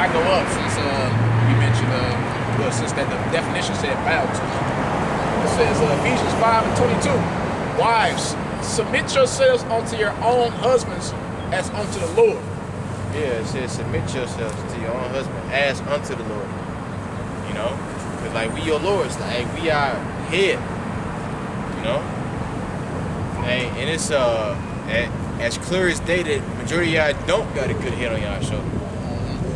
I go up since you mentioned well, since that the definition said bow to. It says Ephesians 5:22. Wives, submit yourselves unto your own husbands as unto the Lord. Yeah, it says submit yourselves to your own husband as unto the Lord. You know? Because like we your lords, like we are head. You know? And it's as clear as day that majority of y'all don't got a good head on y'all shoulder.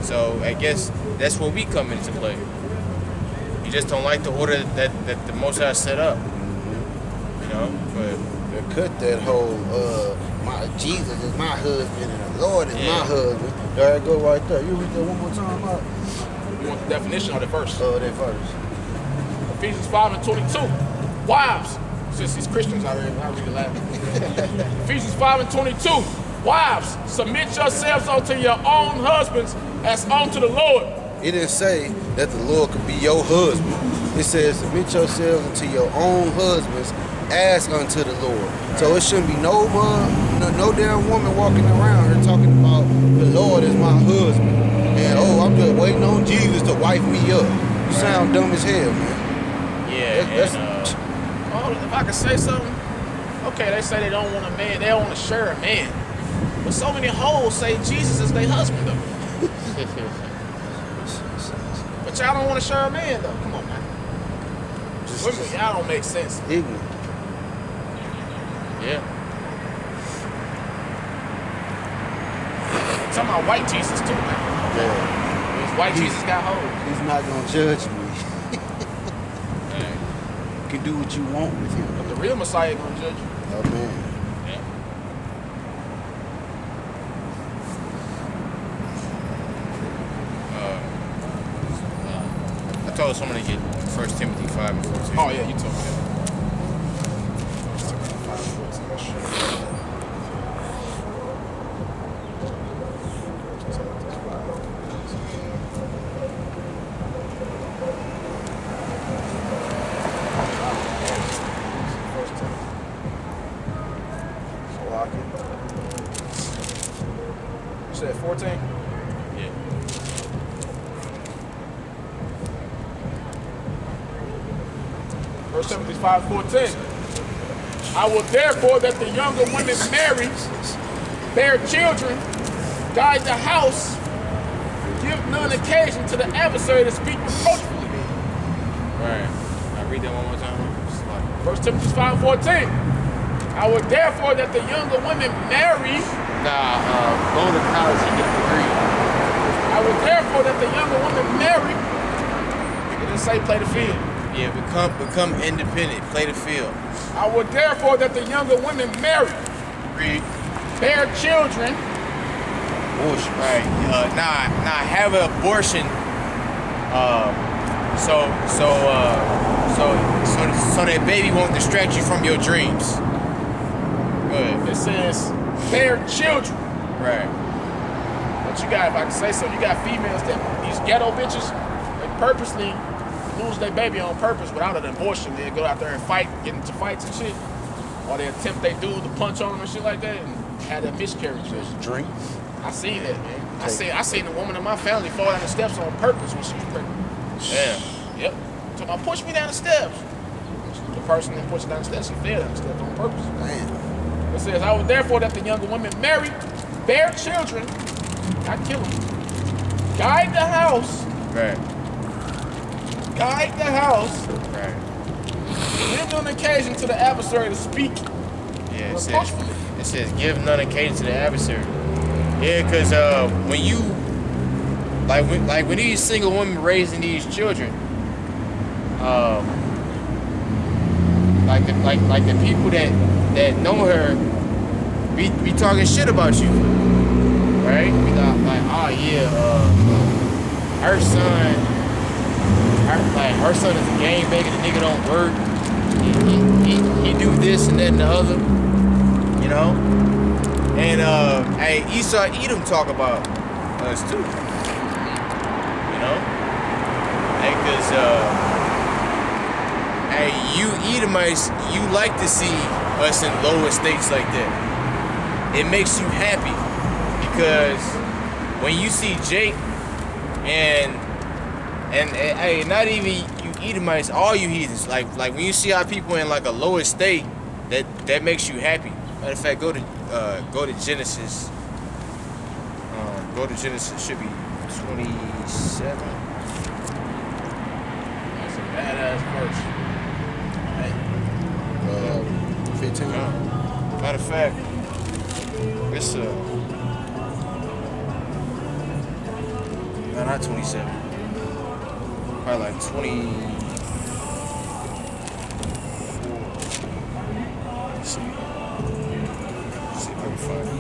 So I guess that's where we come into play. You just don't like the order that the Most High set up. You know? But They cut that whole my Jesus is my husband and the Lord is my husband. There it go right there. You read that one more time, Mark? You want the definition or the verse? That verse. Ephesians 5:22. Wives, since these Christians I read it last. Ephesians 5:22. Wives, submit yourselves unto your own husbands as unto the Lord. It didn't say that the Lord could be your husband. It says submit yourselves unto your own husbands as unto the Lord. So it shouldn't be no damn woman walking around here talking about the Lord is my husband. And I'm just waiting on Jesus to wife me up. You sound dumb as hell, man. yeah, If I could say something, okay, they say they don't want a man, they don't want to share a man. But so many hoes say Jesus is their husband though. But y'all don't want to share a man though. Come on, man. Women, y'all don't make sense. Ignorant. yeah. Talking about white Jesus too, man. Yeah. Because white Jesus got hoes. He's not gonna judge me. You can do what you want with him. But the real Messiah gonna judge you. Oh man. I told someone to get 1 Timothy 5:14. Oh yeah, you told me that. 1 Timothy 5:14. You said 14? Yeah. First Timothy 5:14. I will therefore that the younger women marry, bear children, guide the house, give none occasion to the adversary to speak reproachfully. Right. I read that one more time. First Timothy 5:14. I will therefore that the younger women marry. Go to college and get a degree. I will therefore that the younger women marry. It didn't say play the field. Yeah, become independent. Play the field. I will therefore that the younger women marry, Read. bear children. Bullshit. Right. Have an abortion. So that baby won't distract you from your dreams. Go ahead. It says bear children. Right. But you got, if I can say so, you got females that these ghetto bitches, they purposely lose their baby on purpose without an abortion. They go out there and fight, get into fights and shit, or they attempt they dude to punch on them and shit like that, and had a miscarriage. Drink. I seen that, man. I seen a woman in my family fall down the steps on purpose when she was pregnant. Damn. Yep. So I push me down the steps. The person that pushed her down the steps, she fell down the steps on purpose. Man. It says, I will therefore that the younger women marry, bear children, not kill them, guide the house, Right. guide the house, Right. give on occasion to the adversary to speak Yeah. reproachfully. It says give none occasion to the adversary. Yeah, because when you when these single women raising these children, like the people that know her be talking shit about you, right? We got like, oh yeah, her son is a game banger. The nigga don't work. He do this and that and the other, you know. And hey, Esau Edom talk about us too, you know. Hey, cause hey, you Edomites, you like to see us in lower states like that. It makes you happy because when you see Jake And hey, not even you Edomites, all you heathens. Like when you see how people in like a lower state, that makes you happy. Matter of fact, go to Genesis. Go to Genesis. Should be 27. That's a badass verse. 15. Matter of fact, it's no, not 27. Probably like 20. Let's see. Let's see if I can find it.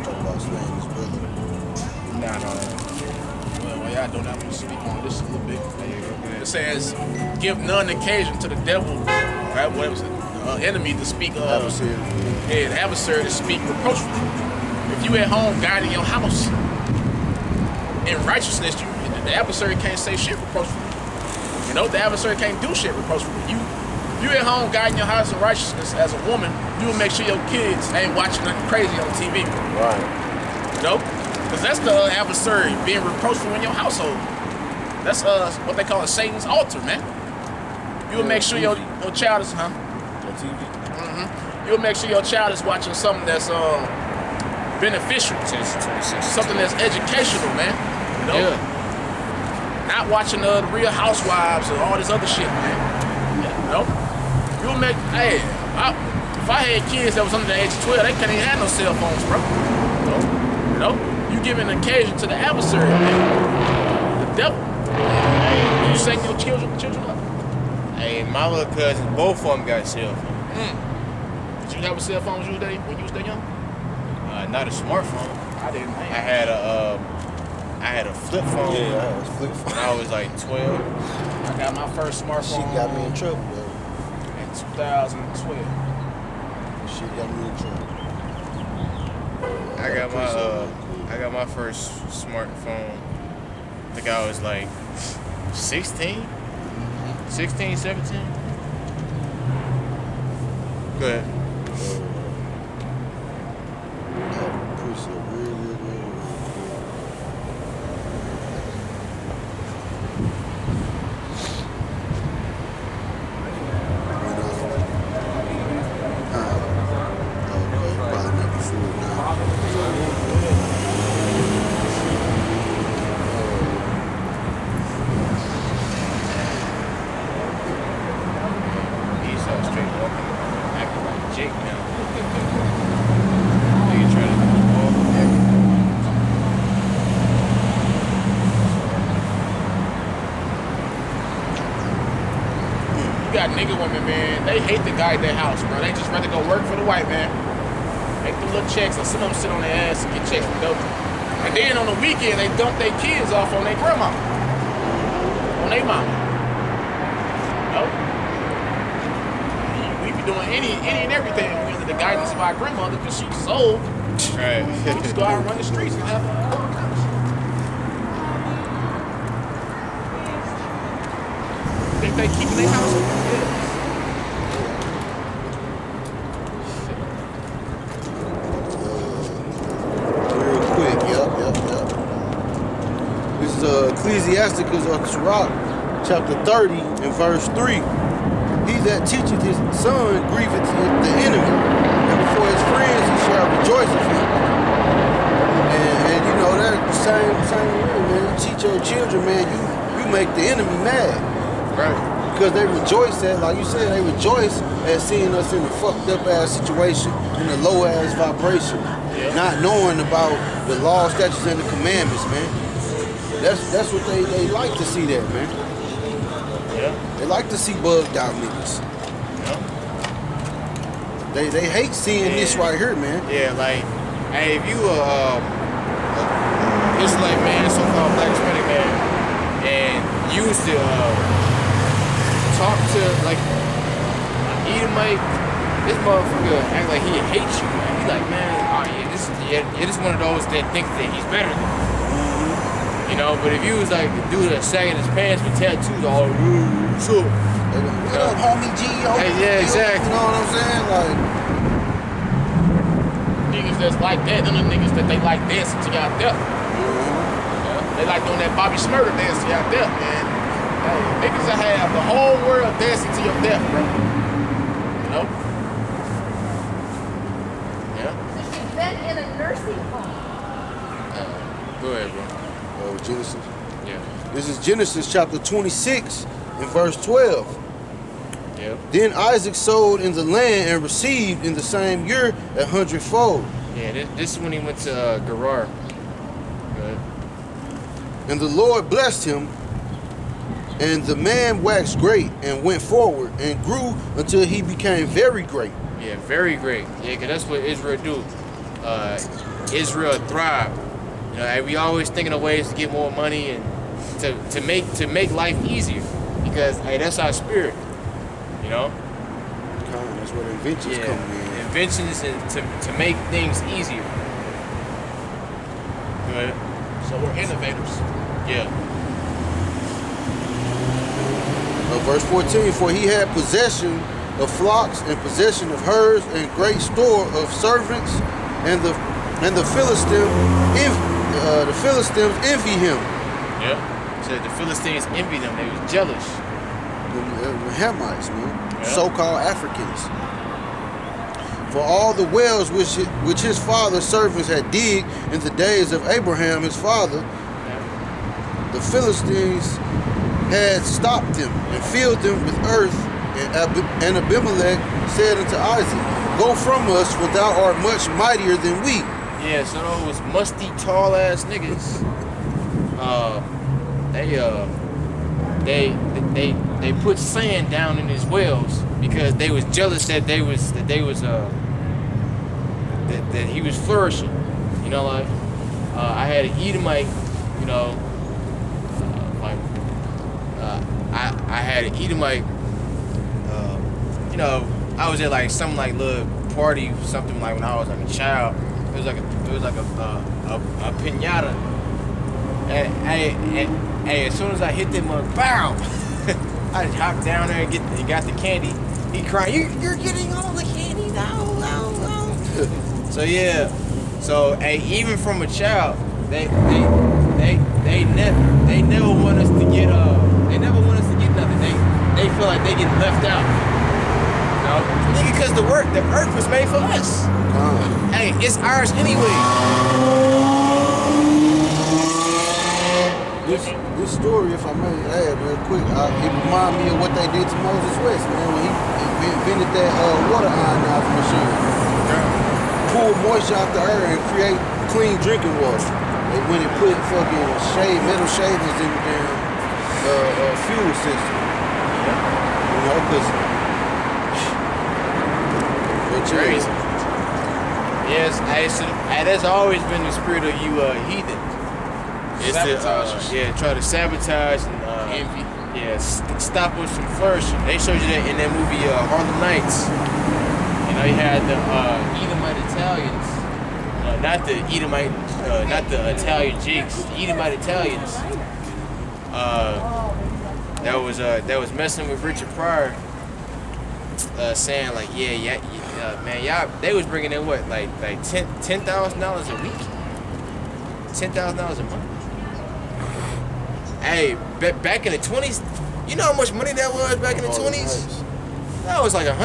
Talk about slaying his brother. Nah. Well, y'all don't have to speak on this a little bit. There you go. Go ahead. It says, give none occasion to the devil, right? What was it? Enemy to speak. Adversary. Yeah, the adversary to speak reproachfully. If you at home guiding your house in righteousness, the adversary can't say shit reproachfully. You know, the adversary can't do shit reproachfully. If you at home guiding your house in righteousness as a woman, you will make sure your kids ain't watching nothing crazy on TV. Right. You know? Because that's the adversary being reproachful in your household. That's what they call a Satan's altar, man. You will make sure your child is, On TV. You'll make sure your child is watching something that's beneficial, something that's educational, man. You know? Yeah. Not watching the Real Housewives or all this other shit, man. You know? You'll make, hey, if I had kids that was under the age of 12, they couldn't even have no cell phones, bro. You know? You giving an occasion to the adversary, man. The devil. You setting your children up. Hey, my little cousins, both of them got cell phones. Did you have a cell phone when you was that young? Not a smartphone. I didn't. I had a flip phone. Yeah, I was flip phone. When I was like 12. I got my first She smartphone got me in trouble, though. in 2012. She got me in trouble. I got my first smartphone. I think I was like 16, 17. Go ahead. He's straight walking, acting like Jake now. Nigga trying to walk everything. You got nigga women, man. They hate the guy at their house, bro. They just rather go work for the white man, make them little checks, and some of them sit on their ass and get checks from dope. And then on the weekend, they dump their kids off on their grandma, on their mama. You know? We be doing any and everything under the guidance of our grandmother because she's old. Right. We just go out and run the streets and have all kinds of shit. Think they keeping their house? Yeah. Real quick, yep. This is Ecclesiasticus of Sirach, chapter 30 and verse 3. He that teacheth his son grieveth the enemy, and before his friends he shall rejoice of him. And you know that same way, man. You teach your children, man, you make the enemy mad. Right. Because they rejoice at, like you said, they rejoice at seeing us in a fucked up ass situation, in a low ass vibration, not knowing about the law, statutes, and the commandments, man. That's what they like to see that, man. Yeah. They like to see bugged out niggas. Yeah. They hate seeing this right here, man. Yeah, like, hey, if you Israelite man, so-called black Hispanic man, and used to talk to like Edomite, this motherfucker act like he hates you, man. He like, man, oh yeah, this is one of those that think that he's better than you. You know, but if you was like the dude that sagging his pants with tattoos all What up, homie G? Homie Hey, yeah, G, exactly. You know what I'm saying? Like, niggas that's like that, them the niggas that they like dancing to y'all death. They like doing that Bobby Shmurda dance to y'all death, man. Hey, niggas that have the whole world dancing to your death, bro. You know? Yeah. So she's been in a nursing home. Go ahead, bro. Genesis. Yeah. This is Genesis chapter 26 and verse 12. Yep. Then Isaac sowed in the land and received in the same year 100-fold. Yeah, this is when he went to Gerar. Good. And the Lord blessed him, and the man waxed great and went forward and grew until he became very great. Yeah, very great. Yeah, because that's what Israel do. Israel thrive. You know, we always thinking of ways to get more money and to make life easier. Because hey, that's our spirit. You know? That's where the inventions come in. Inventions and to make things easier. Good. So we're innovators. Yeah. Verse 14, for he had possession of flocks and possession of herds and great store of servants, and the Philistines envy him. Yeah. So the Philistines envied them. They was jealous. The Hamites, man, Yeah. so-called Africans. For all the wells which his father's servants had digged in the days of Abraham his father, the Philistines had stopped them and filled them with earth. And Abimelech said unto Isaac, go from us, for thou art much mightier than we. Yeah, so those musty, tall ass niggas, they put sand down in his wells because they was jealous that he was flourishing. You know, like I had an Edomite, you know, I had an Edomite. You know, I was at like some like little party, something like when I was like a child. It was like a piñata. And as soon as I hit them, bow! I just hopped down there and got the candy. He crying, you're getting all the candy now. So yeah, so even from a child, they never want us to get nothing. They feel like they get left out. Nigga, because the earth was made for us. Hey, it's ours anyway. This story, if I may add real quick, it reminds me of what they did to Moses West, man, when he invented that water ionizer machine. Pull moisture out the earth and create clean drinking water. They went and put fucking metal shavings in the fuel system. You know, because crazy. Yes, that's always been the spirit of you heathen. It's try to sabotage and Envy. Yeah, stop us from flourishing. They showed you that in that movie Harlem Nights. You know, you had the Edomite Italians, not the Edomite, not the Italian jigs, the Edomite Italians. That was messing with Richard Pryor, saying like, man, y'all, they was bringing in what, like $10,000 a week, $10,000 a month. Hey, back in the 20s, you know how much money that was back in the 20s? That was like $100.